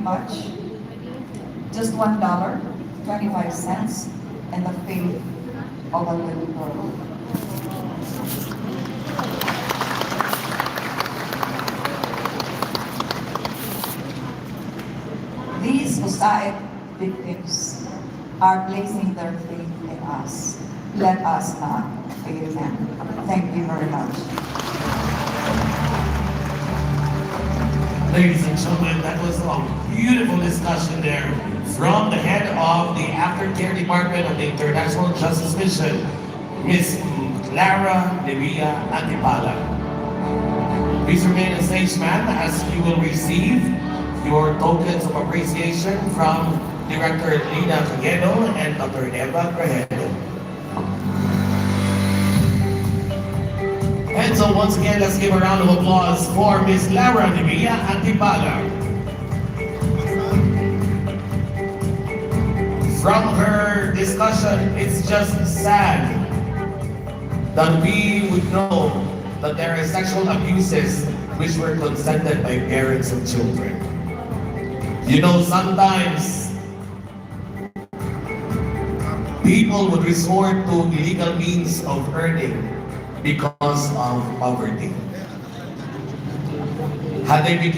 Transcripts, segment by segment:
much. Just $1, 25 cents, and the faith of a little girl. These mosaic victims are placing their faith in us. Let us not fail them. Thank you very much. Ladies and gentlemen, that was a beautiful discussion there from the head of the Aftercare Department of the International Justice Mission, Ms. Clara Nevia Antipala. Please remain on stage, ma'am, as you will receive your tokens of appreciation from Director Lina Caguedo and Dr. Eva Grajeda. And so once again, let's give a round of applause for Ms. Lara Nevia Antipala. From her discussion, it's just sad that we would know that there are sexual abuses which were consented by parents and children. You know, sometimes people would resort to illegal means of earning because of poverty. Had they been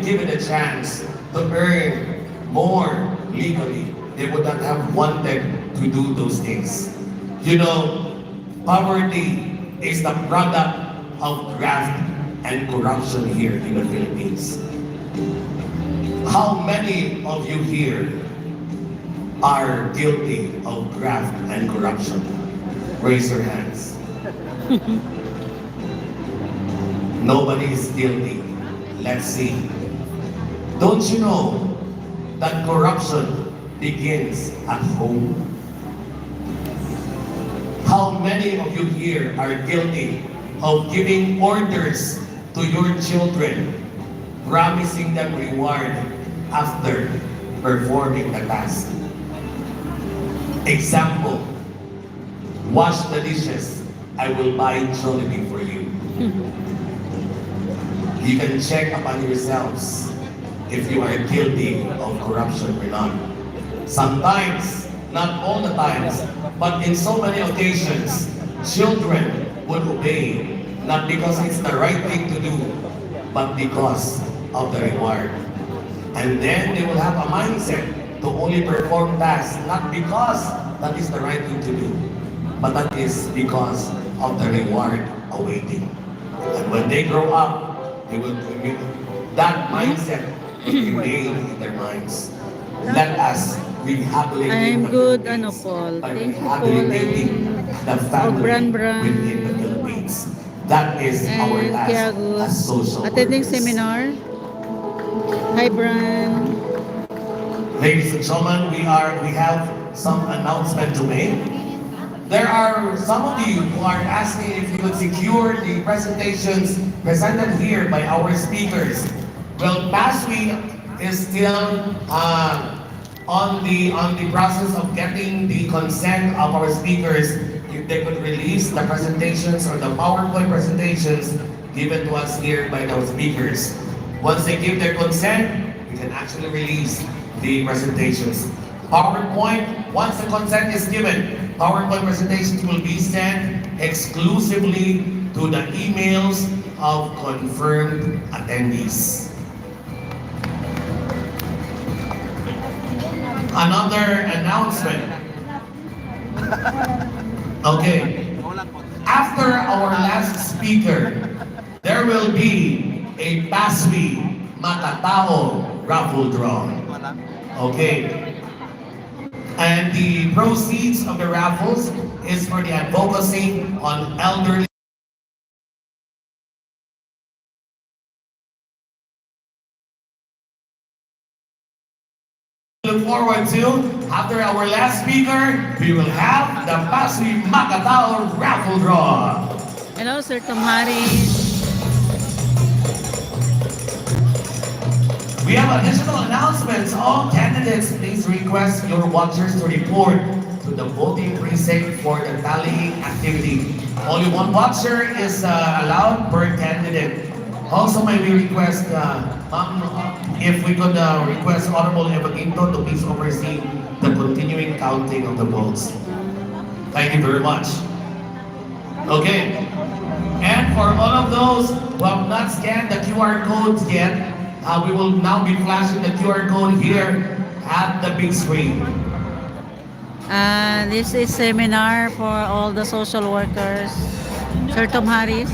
given a chance to earn more legally, they would not have wanted to do those things. You know, poverty is the product of graft and corruption here in the Philippines. How many of you here are guilty of graft and corruption? Raise your hands. Nobody is guilty. Let's see. Don't you know that corruption begins at home? How many of you here are guilty of giving orders to your children, promising them reward after performing the task? Example, wash the dishes, I will buy Jollibee for you. You can check upon yourselves if you are guilty of corruption or not. Sometimes, not all the times, but in so many occasions, children would obey, not because it's the right thing to do, but because of the reward. And then they will have a mindset to only perform tasks, not because that is the right thing to do, but that is because of the reward awaiting. And when they grow up, they will commit that mindset will remain in their minds. Let us rehabilitate I'm good, ano, Paul. by Thank you, Paul. rehabilitating the family Bran Bran. within the Philippines. That is our And task Tiago, as social attending workers. seminar. Hi, Bran. Ladies and gentlemen, we have some announcement to make. There are some of you who are asking if you could secure the presentations presented here by our speakers. Well, past week is still on the process of getting the consent of our speakers if they could release the presentations or the PowerPoint presentations given to us here by those speakers. Once they give their consent, we can actually release the presentations. PowerPoint, once the consent is given, PowerPoint presentations will be sent exclusively to the emails of confirmed attendees. Another announcement. Okay. After our last speaker, there will be a PASWI Matatao raffle draw. Okay. And the proceeds of the raffles is for the advocacy on elderly. Look forward to, after our last speaker, we will have the PASWI Macatao raffle draw. Hello, Sir Tomaris. We have additional announcements. All candidates, please request your watchers to report to the voting precinct for the tallying activity. Only one watcher is allowed per candidate. Also, may we request, if we could request Honorable Eva Ginto to please oversee the continuing counting of the votes. Thank you very much. Okay. And for all of those who have not scanned the QR codes yet, we will now be flashing the QR code here at the big screen. This is seminar for all the social workers. Sir Tom Harris.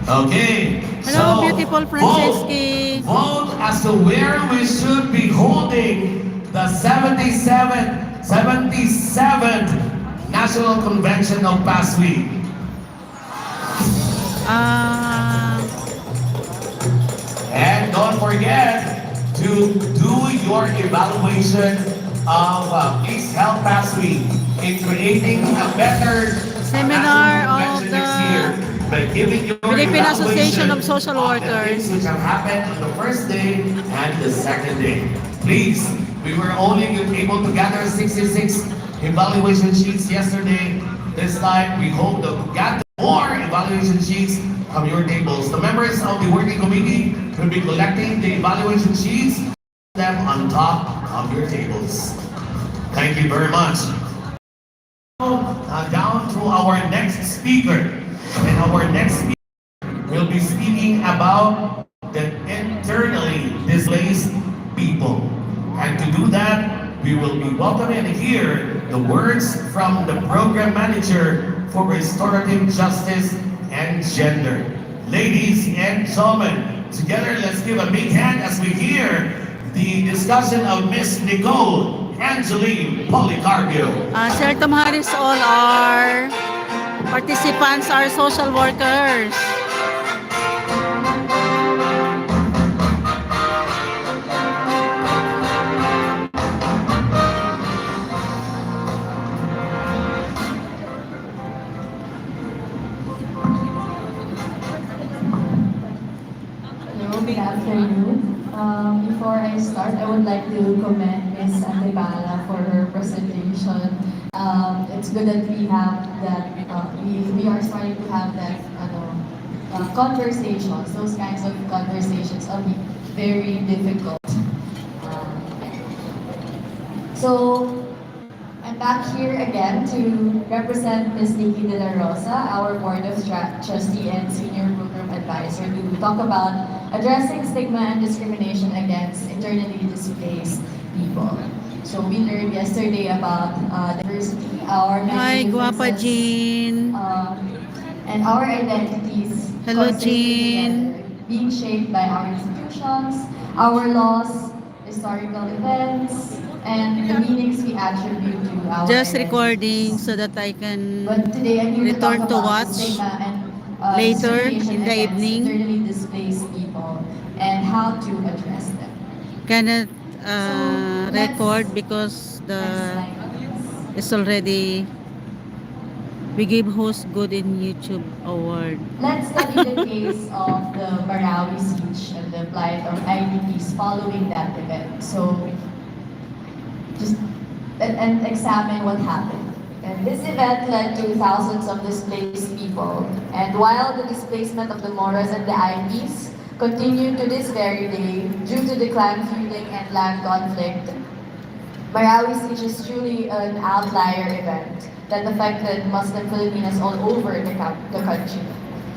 Okay. Hello, so beautiful Franceschi. Vote as to where we should be holding the 77th National Convention of PASWI. And don't forget to do your evaluation of please help PASWI in creating a better Seminar national of convention the next year by giving your Philippine Association of evaluation Social the Workers. things which have happened on the first day and the second day. Please, we were only able to gather 66 evaluation sheets yesterday. This time, we hope to gather more evaluation sheets from your tables. The members of the working committee will be collecting the evaluation sheets, them on top of your tables. Thank you very much. Down to our next speaker. And our next speaker will be speaking about the internally displaced people. And to do that, we will be welcoming here the words from the program manager for restorative justice and gender. Ladies and gentlemen, together let's give a big hand as we hear the discussion of Miss Nicole Angeline Policarpio. Sir Tom Harris, all our participants are social workers. Good afternoon. Before I start, I would like to commend Ms. Antibala for her presentation. It's good that we have that, we are starting to have that conversations. Those kinds of conversations are very difficult. So, I'm back here again to represent Ms. Nikki De La Rosa, our Board of Trustee and Senior Program Advisor, to talk about addressing stigma and discrimination against internally displaced people. So we learned yesterday about diversity, our Hi, many Guapa differences, Jean. and our identities Hello, constantly Jean. together, being shaped by our institutions, our laws, historical events, and the meanings we attribute to our Just identities. recording so that I can But today I'm here to talk return to about the watch stigma and later discrimination in the against evening. internally displaced people and how to address them. Cannot So, record let's- because Next slide, please. it's already we gave host good in YouTube award. Let's study the case of the Marawi siege and the plight of IDPs following that event. So, just and examine what happened. And this event led to thousands of displaced people. And while the displacement of the Moras and the IDPs continued to this very day due to the clan feuding and land conflict, Marawi siege is truly an outlier event that affected Muslim Filipinos all over the country.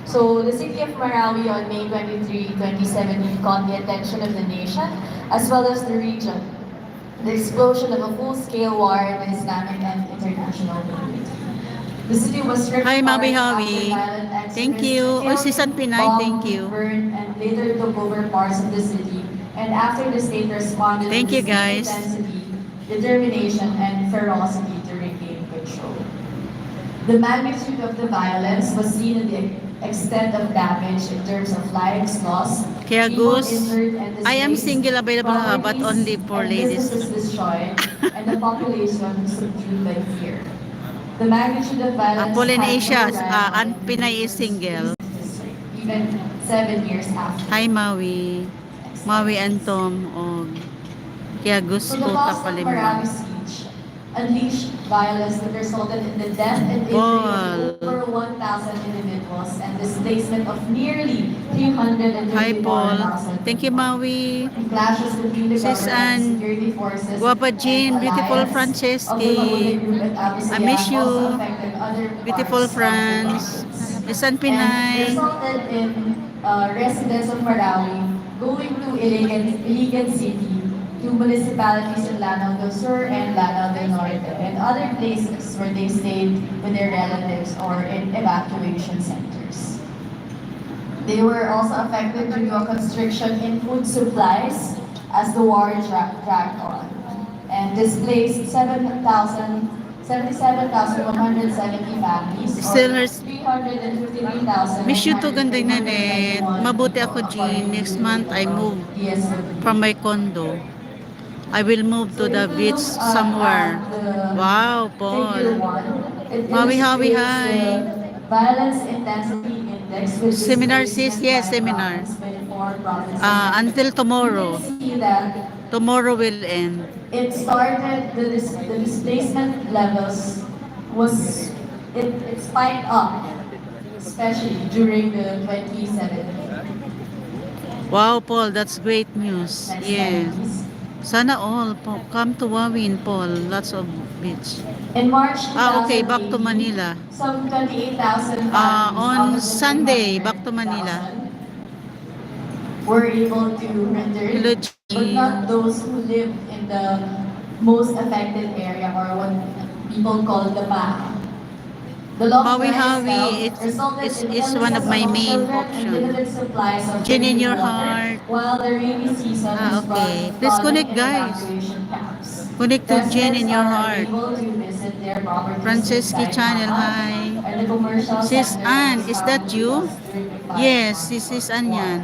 So the city of Marawi on May 23, 2017 caught the attention of the nation as well as the region. The explosion of a full-scale war in the Islamic and international community. The city was stripped Hi, apart Mabi after Hawi. violent Thank extremists you. killed, Season Pinay, bombed, thank you. burned, and later took over parts of the city. And after the state responded Thank with you, the same guys. intensity, determination, and ferocity to regain control. The magnitude of the violence was seen in the extent of damage in terms of lives lost, Kaya people Gus, injured and I am displaced, single available but properties only for and ladies. businesses destroyed, and the population subdued by fear. The magnitude of violence Apple in had Asia, no rival and in Pinay is the single. recent history, even 7 years after. Hi, Maui. Maui and Tom. Og kaya Gus So the ko cost of tapalimon. Marawi siege unleashed violence that resulted in the death and injury Ball. of over 1,000 individuals and displacement of nearly Hi, Paul. 351,000 Thank you, people. Maui. Clashes between the Sis government and Ann. security forces Guapa and Jean. Beautiful alliance of the Franceschi. Mabuti group at Abu I miss Sayyaf also you. affected other Beautiful parts of the France. province Isan and Pinay. resulted in residents of Marawi going to Iligan City, to municipalities in Lanao del Sur and Lanao del Norte, and other places where they stayed with their relatives or in evacuation centers. They were also affected due to a constriction in food supplies as the war dragged on and displaced 77,170 families Still or her. Miss you too, ganda Nanette. 353,391 Mabuti people ako, Jean. according to Next month, I move from my DSWD. condo. I will move So to the if you beach look somewhere. at the Wow, figure Paul. 1, it Maui, Hawi, illustrates hi. the violence intensity index with Seminar, sis. displacement Yes, by seminar. province, by the four provinces. Until You can tomorrow. see that Tomorrow will end. it started, the displacement levels was, it spiked up, especially during the 2017. Wow, Paul, that's great news. Next slide, Yes. please. Sana all come to Wawin, Paul. Lots of beach. In March Okay, back to 2018, Manila. some 28,000 families out On of the Sunday, back to Manila. 300,000 were able to Hello, return, but not Jean. those who lived in the most affected area or what people call the PAH. The long Maui dry Hawi spell resulted is in one of illnesses my among main children and option. limited supplies of Jean in drinking your water, heart. while the rainy season has brought Okay. Please flooding connect, in guys. evacuation camps. Connect to Jean Residents in your are heart. unable to visit their properties Franceschi inside channel, PAHA, hi. and the commercial Sis sector Ann, was is found that to be you? lost during the flood Yes, this month is of water. Anyan.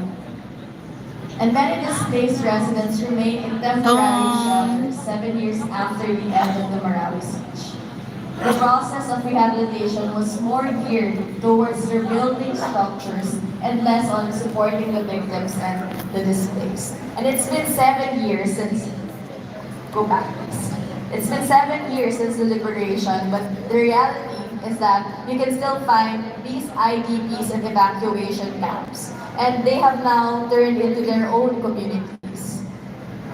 And many displaced residents remain in temporary Tom. shelters 7 years after the end of the Marawi siege. The process of rehabilitation was more geared towards rebuilding structures and less on supporting the victims and the displaced. And it's been 7 years since, go back please. It's been 7 years since the liberation, but the reality is that you can still find these IDPs in evacuation camps. And they have now turned into their own communities,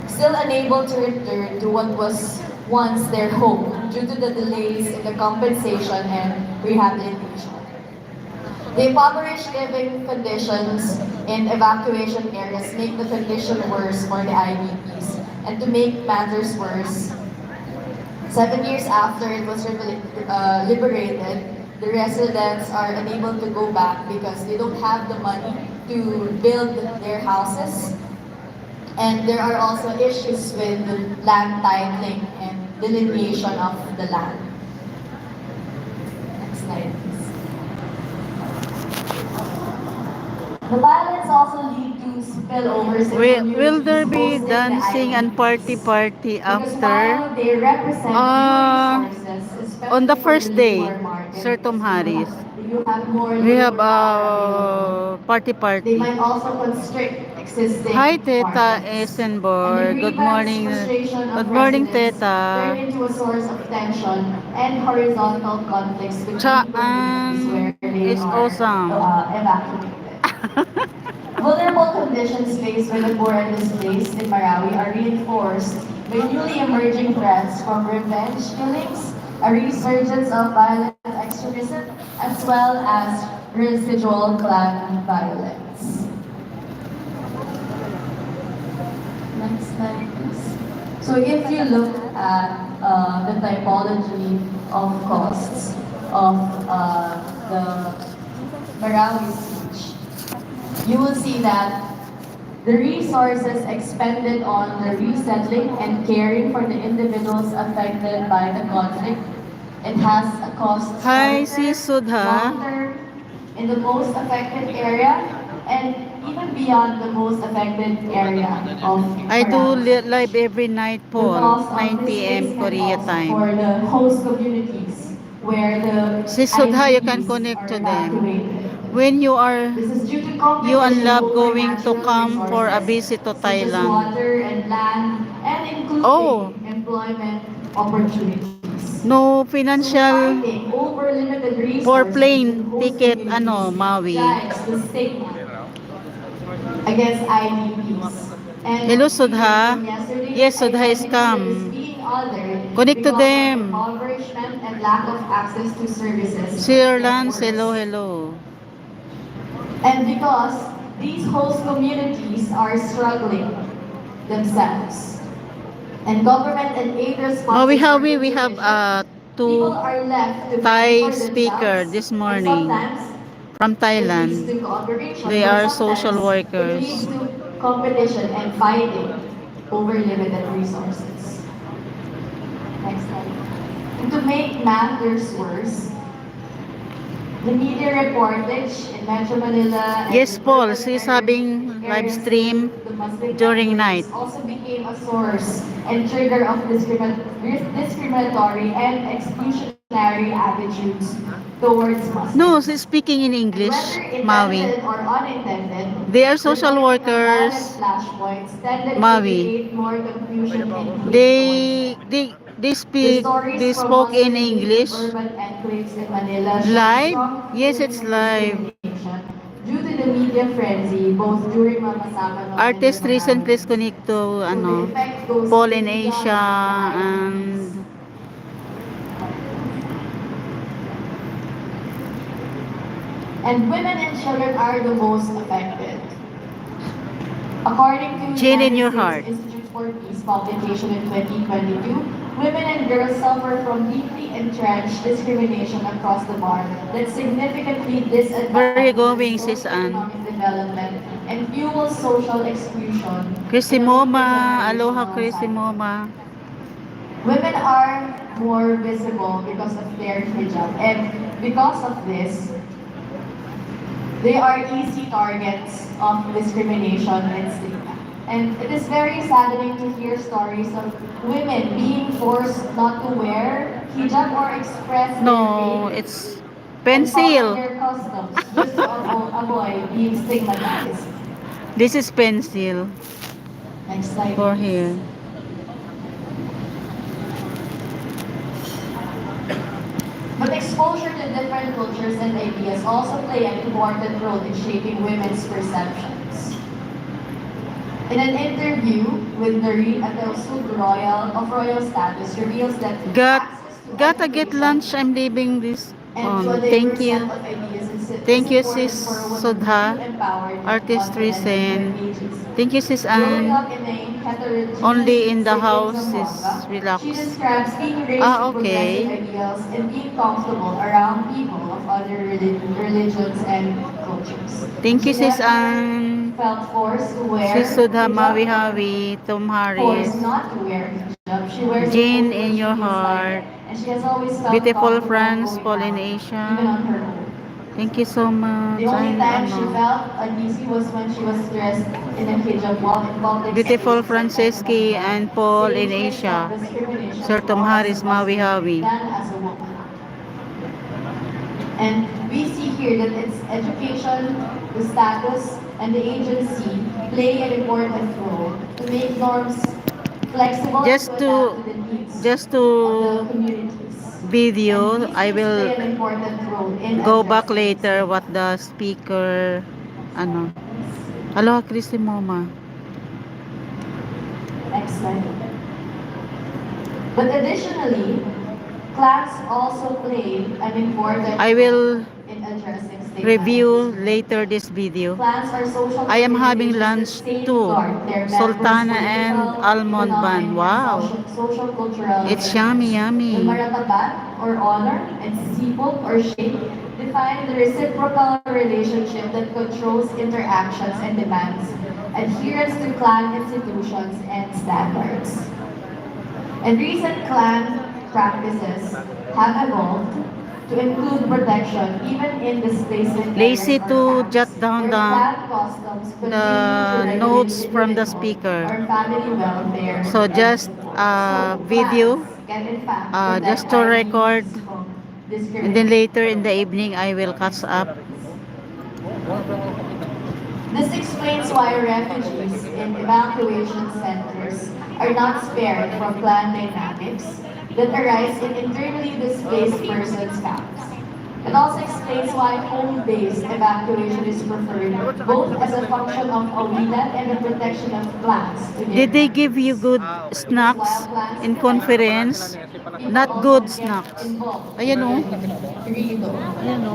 still unable to return to what was once their home due to the delays in the compensation and rehabilitation. The impoverished living conditions in evacuation areas make the condition worse for the IDPs. And to make matters worse, 7 years after it was liberated, the residents are unable to go back because they don't have the money to build their houses. And there are also issues with land titling and delineation of the land. Next slide, please. The violence also lead to spillovers in Will there communities be hosting the dancing and IDPs. party Because after? while they represent new resources, On the especially for the first day, labor market, Sir Tom because Harris, you have more we have labor power available. a party They party. might also constrict Hi, existing Teta markets. And the Esenborg. Good grievance morning. frustration Good of morning, residents turn Teta. into a source of tension and horizontal conflicts between communities Chaan where they is are awesome. evacuated. Vulnerable conditions faced by the poor and displaced in Marawi are reinforced by newly emerging threats from revenge killings, a resurgence of violent extremism, as well as residual clan violence. Next slide, please. So if you look at the typology of costs of the Marawi siege, you will see that the resources expended on the resettling and caring for the individuals affected by the conflict, it has a cost Hi, short-term, sis Sudha. long-term, in the most affected area, and even beyond the most affected area of I do Marawi. live every night, The Paul. cost of 9 p.m. displacement Korea also for time. the host communities where the Sis Sudha, you can IDPs connect are to them. evacuated. When This is due to you and competition love over going to natural come for a resources visit to such as Thailand. water and land, and Oh, including employment opportunities. No So financial fighting over limited for resources in plane host ticket, communities Maui. drives the stigma against IDPs. Hello, And we heard Sudha. from yesterday Yes, that Sudha is identity is come. being othered Connect to because of them. impoverishment and lack of access to services Sir like Lance, hello, works. hello. And because these host communities are struggling themselves, and government and aid responses are We have insufficient, people two are left to fend Thai for speaker themselves, this and morning sometimes from it leads Thailand. to cooperation, They but are social sometimes it leads workers. to competition and fighting over limited resources. Next slide. And to make matters worse, the media reportage in Metro Manila and Yes, in Paul, urban she's having live areas linked stream to Muslim during night. minorities also became a source and trigger of discriminatory and exclusionary attitudes towards No, Muslims. she's speaking in And English, whether Maui. intended or unintended, They are social reporting on violent workers, flashpoints tended to Maui. create more confusion and hate towards them. They The stories they from spoke in Muslim youth in English. urban enclaves in Manila show Live? strong Yes, feelings it's of live. discrimination due to the media frenzy both during Mama Sabado and the Artist recently is Marawi. connect to So the effect goes Paul in even beyond the Asia IDPs. and And women and children are the most affected. According to Jane in United your States heart. Institute for Peace publication in 2022, women and girls suffer from deeply entrenched discrimination across the board that significantly Where are you disadvantages going, sis Anne? socioeconomic development and fuels social exclusion Chrissy in a Moma. Aloha, multi-generational Chrissy cycle. Moma. Women are more visible because of their hijab, and because of this, they are easy targets of discrimination and stigma. And it is very saddening to hear stories of women being forced not to wear hijab or express their No, faith it's and follow pencil. their customs just to avoid being stigmatized. This is pencil Next slide, for please. here. But exposure to different cultures and ideas also play an important role in shaping women's perceptions. In an interview with Noreen at the Sud Royal of Royal Status reveals that Got access to gotta get lunch. education I'm leaving this and to a on. diverse Thank set you. of ideas is Thank you, sis important for a woman to feel Sudha. empowered and Artist confident in her Risen. agency. Thank you, sis Growing Anne. up in a heterogeneous Only in the city in house is Zamboanga, she relax. describes being raised Ah, with progressive okay. ideals and being comfortable around people of other religions and cultures. Thank you, She sis never Anne. felt forced to Sis wear Sudha Mawi hijab or Hawi. Tom Harris. forced not to wear hijab. She wears it Jane only when in she your feels like heart. it, and she has always felt Beautiful comfortable France, going out, even Polynesian. on her own. Thank you so The much. only And time she felt uneasy was when she was dressed in a hijab while in public beautiful spaces like Metro Franceschi Manila, and Paul in saying she has Asia. felt discrimination Sir Tom more as a Harris Mawi Muslim Hawi. than as a woman. And we see here that it's education, the status, and the agency play an important role to make norms flexible and Just to adapt to to the needs just of the to communities. And video, these I things will play an important role in go back addressing later what stigma. the speaker Next slide, ano. please. Aloha, Christy Moma. Next slide. But additionally, clans also play an important I role will in addressing stigma and review later discrimination. this video. Clans are social I am having organizations that lunch too. safeguard their members' Sultana and political, almond bun. economic, and Wow. social cultural It's yummy, interests. The yummy. maratabat, or honor, and sipot, or shade, define the reciprocal relationship that controls interactions and demands adherence to clan institutions and standards. And recent clan practices have evolved to include protection even in displacement areas Lazy or to jot camps, down where clan customs continue to the regulate notes from the individual speaker. or family welfare So and just control. So video, clans can in fact protect just to record, IDPs from and then discrimination. later in the evening I will catch Next up. slide, please. This explains why refugees in evacuation centers are not spared from clan dynamics, that arise in internally displaced persons camps. It also explains why home-based evacuation is preferred, both as a function of awilan and the protection of plants. Did they give you good snacks in conference? Not good snacks. Ayan o. Ayan o.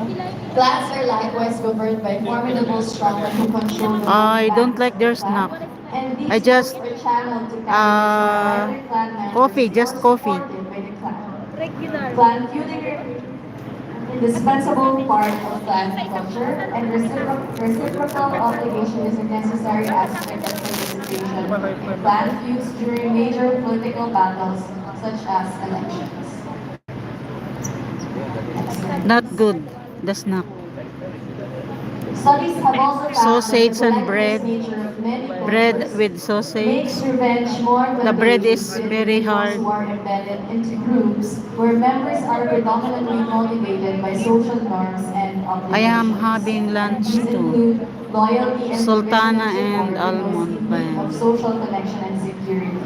Plants are likewise governed by formidable strongmen who control the I whole don't plant like their plant, snack. and I these just, votes are channeled to candidates who are either clan coffee, members just or coffee. supported by the clan. Clan feuding are indispensable part of clan culture, and reciprocal obligation is a necessary aspect of participation in clan feuds during major political battles such as elections. Next slide, Not please. good, the snack. Studies have also found that the Sausage and collective bread. nature of many Bread cultures with sausage. makes revenge more The bread contagious is to very individuals hard. who are embedded into groups where members are predominantly motivated by social norms and I am obligations. having lunch These too. include loyalty and provision of Sultana and support in those almond in pa need yan. of social connection and security.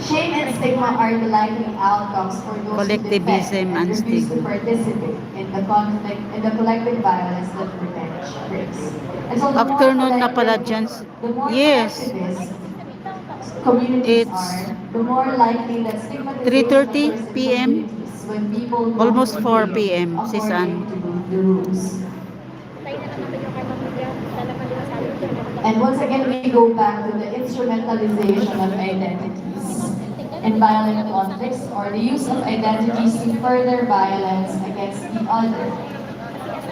Shame and stigma are the likely outcomes for those who defect Collectivism and and refuse to stigma. participate in the conflict, in the collective violence that revenge brings. And so Afternoon na pala dyan. the more Yes, collectivist communities it's are, the more likely that stigmatization 3:30 occurs in p.m. communities when people don't Almost 4 behave p.m. Sis according Ann. to the rules. And once again, we go back to the instrumentalization of identities in violent conflicts, or the use of identities to further violence against the other.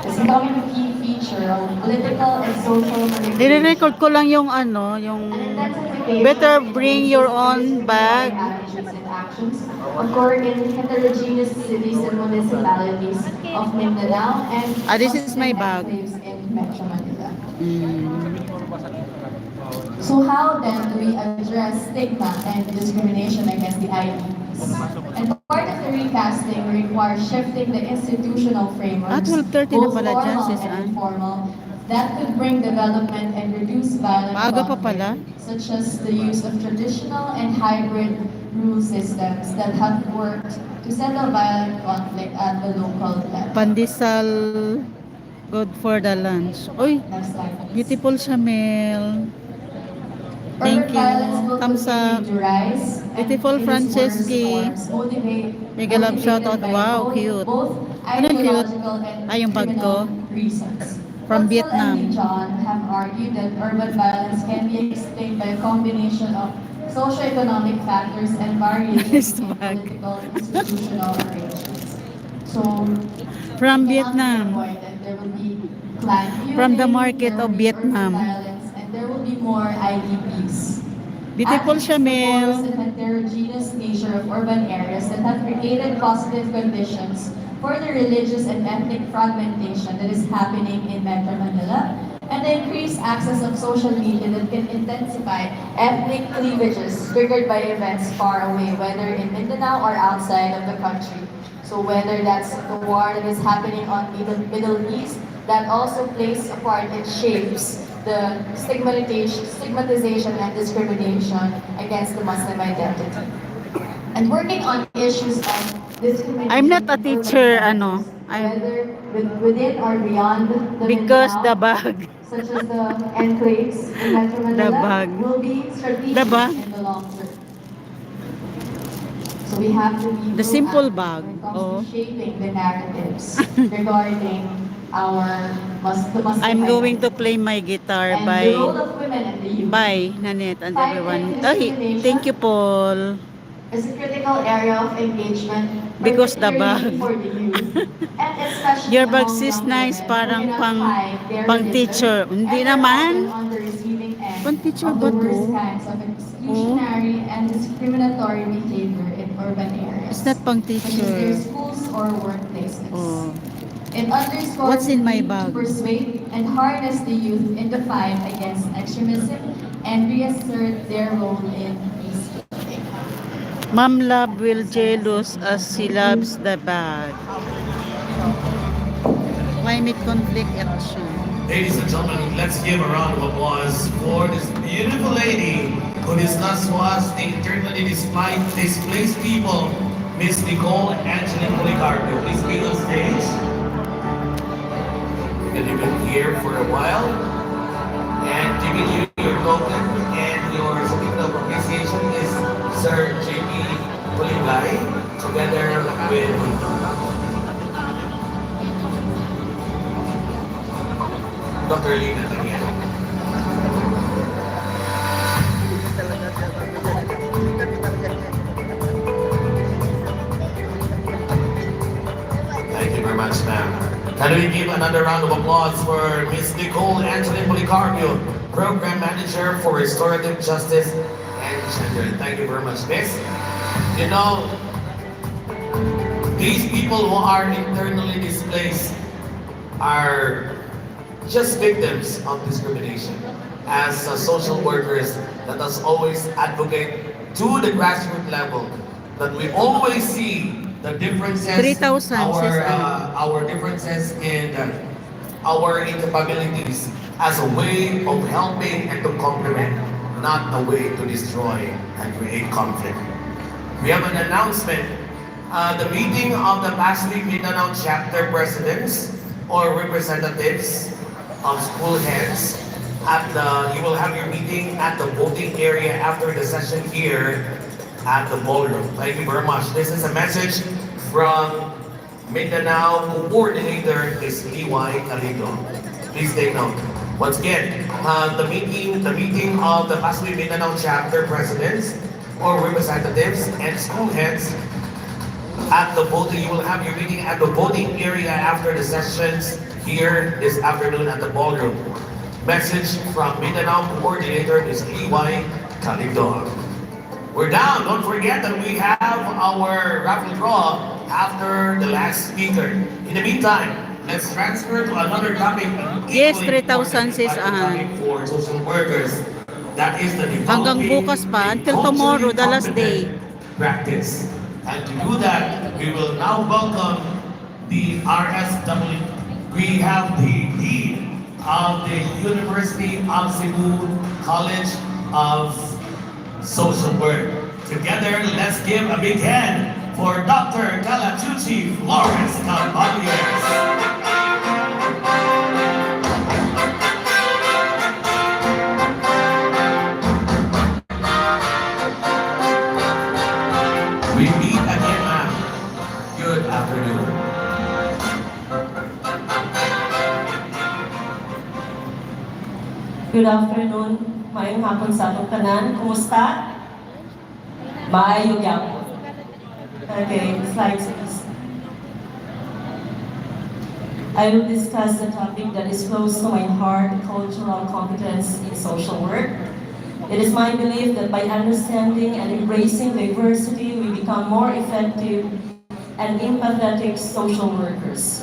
It's becoming a key feature of political and social Nire-record manipulation. ko lang yung ano, yung An intensification better in the bring basis your of own discriminatory bag. attitudes and actions occur in heterogeneous cities and municipalities of Mindanao and This is my Muslim bag. enclaves in Metro Manila. Mm. So how then do we address stigma and discrimination against the IDPs? And part of the recasting requires shifting the institutional frameworks, 12:30 na both pala dyan, formal sis and Ann. informal, that could bring development and reduce violent Maaga pa conflict, pala. such as the use of traditional and hybrid rule systems that have worked to settle violent conflict at the local level. Pandesal, good for the lunch. Uy, Next slide, please. beautiful siya, Mel. Thank Urban you. violence will Thumbs up. continue to rise and Beautiful in its worst Franceski. forms, Mega love motivated shoutout. by Wow, cute. both Anong cute? ideological and Ay, yung bag criminal ko. reasons. From Wetzel and Vietnam. John have argued that urban violence can be explained by a combination of socioeconomic factors and Nice variations in bag. political institutional arrangements. So, From we cannot Vietnam. avoid that there will be clan From the feuding, market there will of be urban Vietnam. violence, and there will be more IDPs. Beautiful siya, Attributes the porous Mel. and heterogeneous nature of urban areas that have created positive conditions for the religious and ethnic fragmentation that is happening in Metro Manila, and the increased access of social media that can intensify ethnic cleavages triggered by events far away, whether in Mindanao or outside of the country. So whether that's the war that is happening on the Middle East, that also plays a part and shapes the stigmatization and discrimination against the Muslim identity. And working on issues of discrimination I'm not a in urban teacher, centers, I'm whether within or beyond the because the Mindanao, bag. such as the enclaves in Metro The Manila, bag. will be The strategic bag. in the long term. So we have to be The simple proactive bag. when it comes Oh. to shaping the narratives regarding the Muslim I'm going to identity. play my guitar And the role of women and the youth. by Nanette and Fighting everyone. Ay, thank you, discrimination Paul. is a critical area of engagement, Because the particularly bag. for the youth, and especially Your bag among is young nice, women who parang cannot hide their pang religion teacher. Hindi and are often naman. on the receiving end Pang teacher of the ba worst to? kinds of Oh, exclusionary and discriminatory behavior in urban it's areas, not pang such as their teacher. schools or workplaces. Oh, It underscores what's the in my need to bag? persuade and harness the youth in the fight against extremism and reassert their role in peacekeeping. Mom love will jealous as she loves the bag. Climate conflict action. Ladies and gentlemen, let's give a round of applause for this beautiful lady who discuss to us the internally displaced people, Miss Nicole Angeline Policarpio. Please be on stage. You can even here for a while. And giving you your token and your certificate of appreciation is Sir J.P. Pulingay, together with Dr. Lina again. Thank you very much, ma'am. Can we give another round of applause for Miss Nicole Angeline Policarpio, Program Manager for Restorative Justice and Gender. Thank you very much, Miss. You know, these people who are internally displaced are just victims of discrimination. As social workers, let us always advocate to the grassroots level that we always see the differences, 3,000 our differences in our incapabilities as a way of helping and to complement, not a way to destroy and create conflict. We have an announcement. The meeting of the past week Mindanao chapter presidents or representatives of school heads you will have your meeting at the voting area after the session here at the ballroom. Thank you very much. This is a message from Mindanao Coordinator is Liway Calido. Please take note. Once again, the meeting of the past week Mindanao chapter presidents or representatives and school heads at the voting. You will have your meeting at the voting area after the sessions here this afternoon at the ballroom. Message from Mindanao Coordinator is Liway Calido. We're down. Don't forget that we have our raffle draw after the last speaker. In the meantime, let's transfer to another topic. Yes, 3,000 sis for social workers. That is the hanggang bukas pa, until tomorrow, the last day. Practice. And to do that, we will now welcome the RSW. We have the Dean of the University of Cebu College of Social Work. Together, let's give a big hand for Dr. Calachuchi Flores Caballeros. We meet again, ma'am. Good afternoon. Good afternoon. Mayong hapon sa atong tanan. Kumusta? Maayo gyapon. Okay, slides please. I will discuss the topic that is close to my heart, cultural competence in social work. It is my belief that by understanding and embracing diversity, we become more effective and empathetic social workers.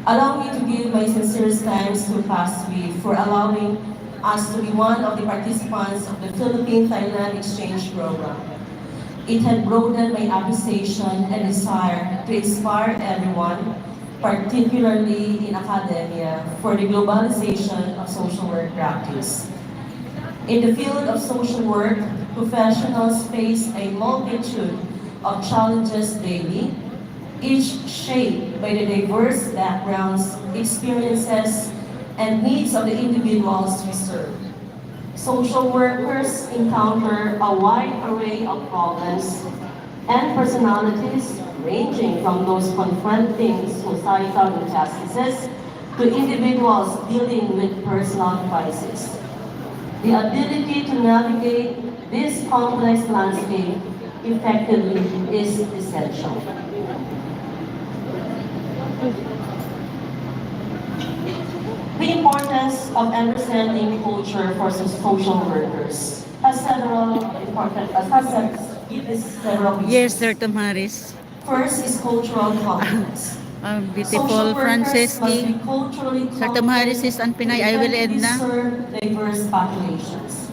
Allow me to give my sincerest thanks to PASWI for allowing us to be one of the participants of the Philippine-Thailand Exchange Program. It had broadened my appreciation and desire to inspire everyone, particularly in academia, for the globalization of social work practice. In the field of social work, professionals face a multitude of challenges daily, each shaped by the diverse backgrounds, experiences, and needs of the individuals we serve. Social workers encounter a wide array of problems and personalities ranging from those confronting societal injustices to individuals dealing with personal crises. The ability to navigate this complex landscape effectively is essential. The importance of understanding culture for social workers has several Yes, Sir Tamaris. First is cultural competence. Beautiful Social workers must Franceschi. be culturally Sir Tamaris is ang Pinay. I will end na. serve diverse populations.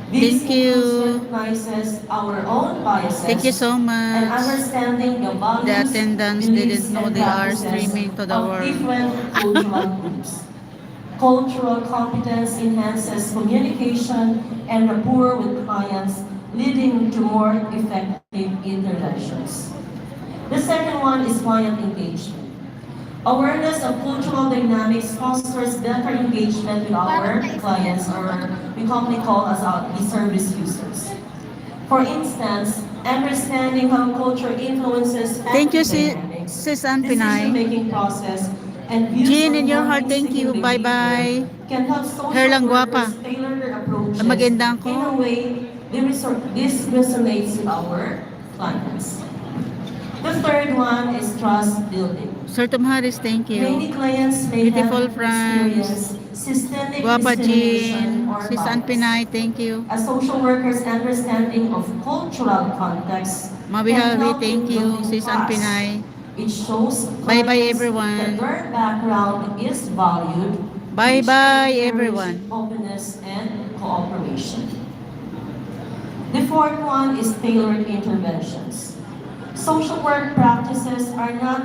Thank you. Recognizes our own biases Thank you so and much. understanding the values, The attendants beliefs, didn't know and they are practices streaming to the of world. different cultural groups. Cultural competence enhances communication and rapport with clients, leading to more effective interventions. The second one is client engagement. Awareness of cultural dynamics fosters better engagement with our clients, or we commonly call as the service users. For instance, understanding how culture influences Thank you, family dynamics, Sis Ann Pinay. decision-making process, and views Jean, in on your heart, thank non-seeking you. behavior Bye-bye. can help Hair social lang workers guwapa. tailor their approaches Ang magandang in a ko. way this resonates with our clients. The third one is trust building. Sir Tom Harris, thank Many you. clients may Beautiful have friends. experienced systemic Guapa discrimination Jean. or Sis Ann bias. Pinay, thank you. A social worker's understanding of cultural context can Mabihawi, help thank in you. building Sis Ann trust. Pinay. It shows Bye-bye, clients that everyone. their background is valued, which Bye-bye, encourage everyone. openness and cooperation. The fourth one is tailored interventions. Social work practices are not